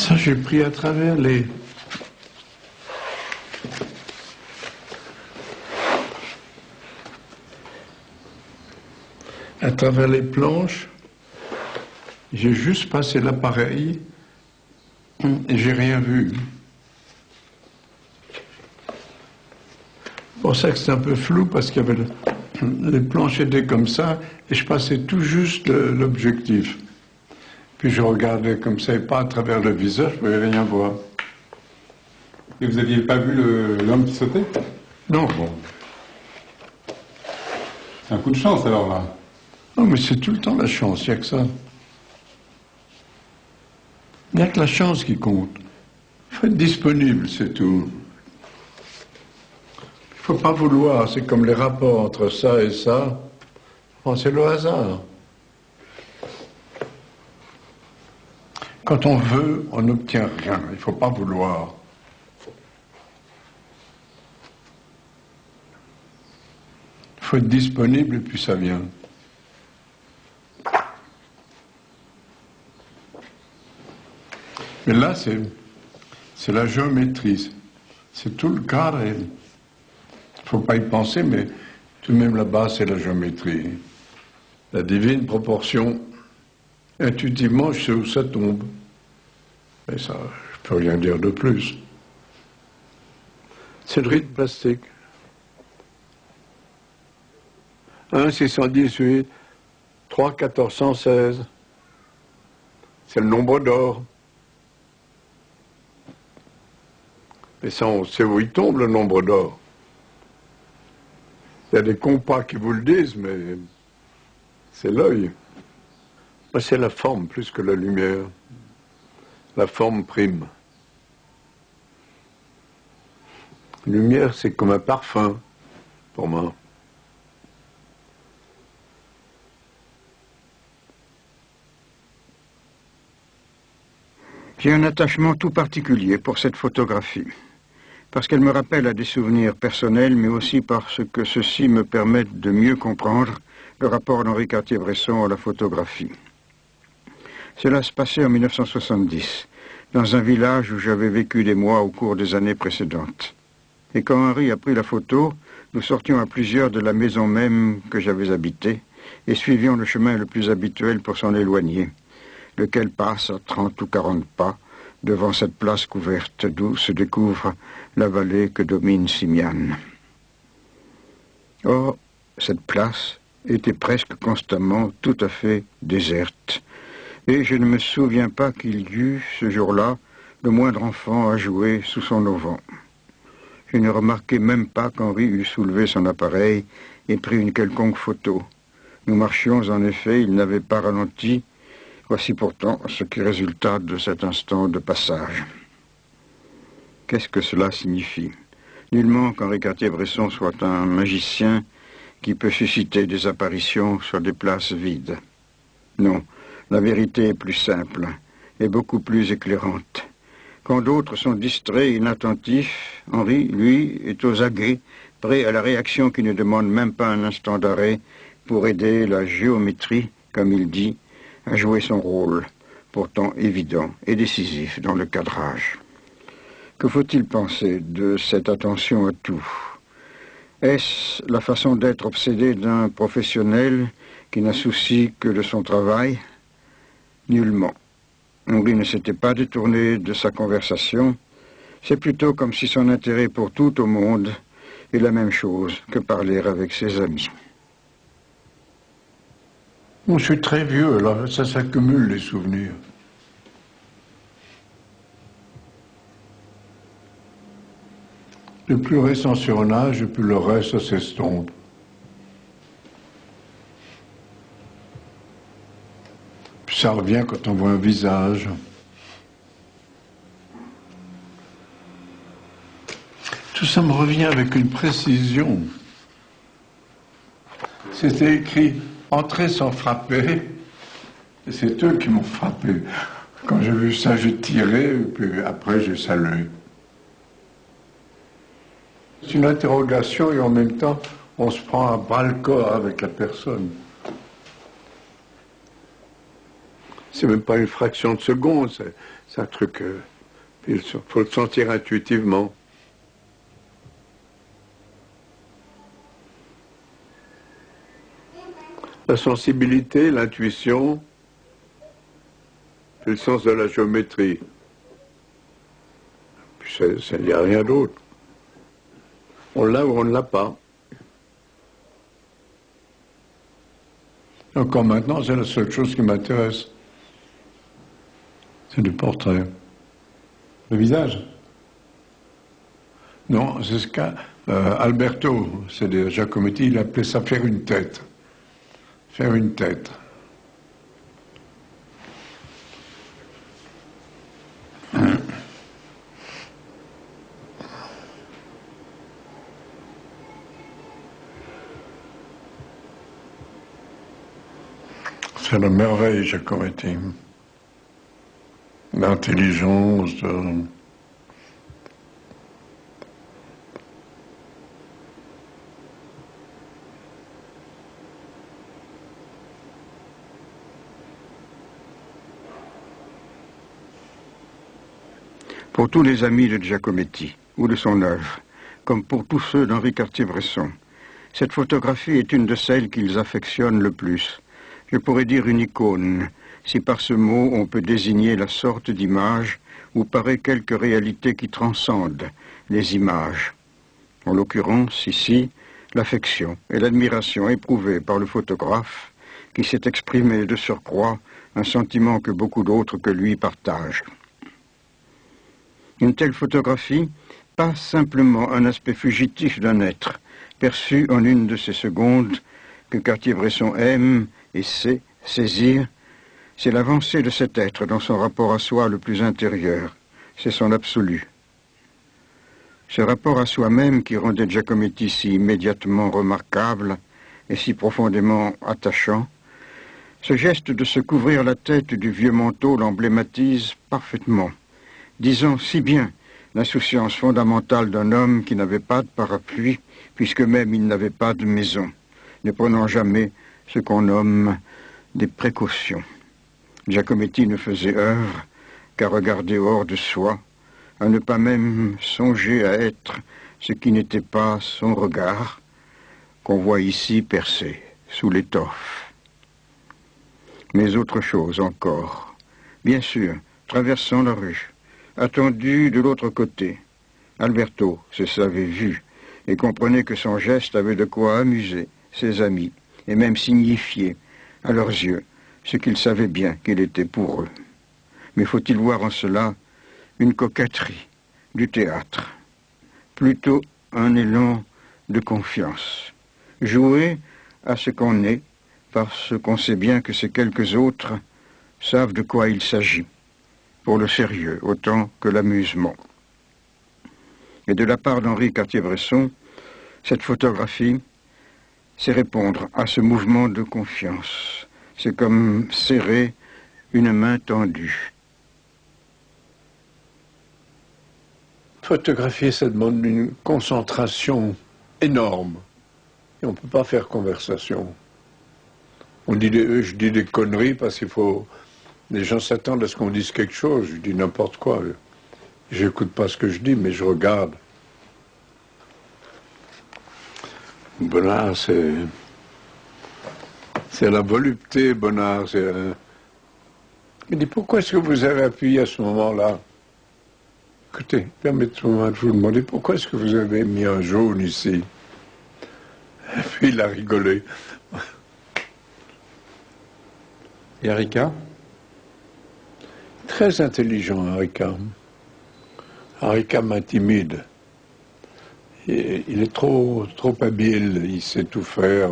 Ça, j'ai pris à travers les planches. J'ai juste passé l'appareil et j'ai rien vu. C'est pour ça que c'est un peu flou, parce qu'il y avait les planches étaient comme ça et je passais tout juste l'objectif. Puis je regardais comme ça et pas à travers le visage, je ne pouvais rien voir. Et vous n'aviez pas vu l'homme qui sautait? Non, bon. C'est un coup de chance alors là. Non, mais c'est tout le temps la chance, il n'y a que ça. Il n'y a que la chance qui compte. Il faut être disponible, c'est tout. Il ne faut pas vouloir, c'est comme les rapports entre ça et ça. Bon, c'est le hasard. Quand on veut, on n'obtient rien. Il ne faut pas vouloir. Il faut être disponible et puis ça vient. Mais là, c'est la géométrie. C'est tout le cadre. Il ne faut pas y penser, mais tout de même là-bas, c'est la géométrie. La divine proportion. Intuitivement, je sais où ça tombe. Mais ça, je ne peux rien dire de plus. C'est le rythme plastique. 1 618, 3 1416. C'est le nombre d'or. Mais ça, on sait où il tombe, le nombre d'or. Il y a des compas qui vous le disent, mais c'est l'œil. C'est la forme plus que la lumière. La forme prime. La lumière, c'est comme un parfum, pour moi. J'ai un attachement tout particulier pour cette photographie, parce qu'elle me rappelle à des souvenirs personnels, mais aussi parce que ceux-ci me permettent de mieux comprendre le rapport d'Henri Cartier-Bresson à la photographie. Cela se passait en 1970, dans un village où j'avais vécu des mois au cours des années précédentes. Et quand Henri a pris la photo, nous sortions à plusieurs de la maison même que j'avais habitée et suivions le chemin le plus habituel pour s'en éloigner, lequel passe à 30 ou 40 pas devant cette place couverte d'où se découvre la vallée que domine Simiane. Or, cette place était presque constamment tout à fait déserte, et je ne me souviens pas qu'il y eût, ce jour-là, le moindre enfant à jouer sous son auvent. Je ne remarquai même pas qu'Henri eût soulevé son appareil et pris une quelconque photo. Nous marchions en effet, il n'avait pas ralenti. Voici pourtant ce qui résulta de cet instant de passage. Qu'est-ce que cela signifie? Nullement qu'Henri Cartier-Bresson soit un magicien qui peut susciter des apparitions sur des places vides. Non, la vérité est plus simple et beaucoup plus éclairante. Quand d'autres sont distraits et inattentifs, Henri, lui, est aux aguets, prêt à la réaction qui ne demande même pas un instant d'arrêt pour aider la géométrie, comme il dit, à jouer son rôle, pourtant évident et décisif dans le cadrage. Que faut-il penser de cette attention à tout? Est-ce la façon d'être obsédé d'un professionnel qui n'a souci que de son travail? Nullement. Henri ne s'était pas détourné de sa conversation. C'est plutôt comme si son intérêt pour tout au monde est la même chose que parler avec ses amis. Bon, je suis très vieux, là, ça s'accumule les souvenirs. Le plus récent surmenage, et puis le reste, ça s'estompe. Puis ça revient quand on voit un visage. Tout ça me revient avec une précision. C'était écrit « Entrer sans frapper », et c'est eux qui m'ont frappé. Quand j'ai vu ça, j'ai tiré, et puis après j'ai salué. C'est une interrogation et en même temps, on se prend à bras-le-corps avec la personne. C'est même pas une fraction de seconde, c'est un truc... il faut le sentir intuitivement. La sensibilité, l'intuition, c'est le sens de la géométrie. Il n'y a rien d'autre. On l'a ou on ne l'a pas. Encore maintenant, c'est la seule chose qui m'intéresse. C'est du portrait. Le visage? Non, c'est ce qu'a Alberto, c'est de Giacometti, il appelait ça faire une tête. Faire une tête. C'est la merveille, Giacometti. L'intelligence. Pour tous les amis de Giacometti, ou de son œuvre, comme pour tous ceux d'Henri Cartier-Bresson, cette photographie est une de celles qu'ils affectionnent le plus. Je pourrais dire une icône, si par ce mot on peut désigner la sorte d'image où paraît quelque réalité qui transcende les images. En l'occurrence, ici, l'affection et l'admiration éprouvées par le photographe qui s'est exprimé de surcroît un sentiment que beaucoup d'autres que lui partagent. Une telle photographie, pas simplement un aspect fugitif d'un être, perçu en une de ces secondes que Cartier-Bresson aime et sait saisir, c'est l'avancée de cet être dans son rapport à soi le plus intérieur, c'est son absolu. Ce rapport à soi-même qui rendait Giacometti si immédiatement remarquable et si profondément attachant, ce geste de se couvrir la tête du vieux manteau l'emblématise parfaitement, disant si bien l'insouciance fondamentale d'un homme qui n'avait pas de parapluie, puisque même il n'avait pas de maison, ne prenant jamais ce qu'on nomme des précautions. Giacometti ne faisait œuvre qu'à regarder hors de soi, à ne pas même songer à être ce qui n'était pas son regard, qu'on voit ici percé sous l'étoffe. Mais autre chose encore. Bien sûr, traversant la rue, attendu de l'autre côté, Alberto se savait vu et comprenait que son geste avait de quoi amuser ses amis et même signifier à leurs yeux ce qu'ils savaient bien qu'il était pour eux. Mais faut-il voir en cela une coquetterie du théâtre, plutôt un élan de confiance, jouer à ce qu'on est parce qu'on sait bien que ces quelques autres savent de quoi il s'agit, pour le sérieux autant que l'amusement. Et de la part d'Henri Cartier-Bresson, cette photographie, c'est répondre à ce mouvement de confiance. C'est comme serrer une main tendue. Photographier, ça demande une concentration énorme. Et on ne peut pas faire conversation. Je dis des conneries parce qu'il faut... Les gens s'attendent à ce qu'on dise quelque chose. Je dis n'importe quoi. J'écoute pas ce que je dis, mais je regarde. Bonnard, c'est la volupté, Bonnard. Il dit, pourquoi est-ce que vous avez appuyé à ce moment-là? Écoutez, permettez-moi de vous demander, pourquoi est-ce que vous avez mis un jaune ici? Et puis il a rigolé. Et Arica? Très intelligent, Arica. Arica m'intimide. Il est trop habile, il sait tout faire.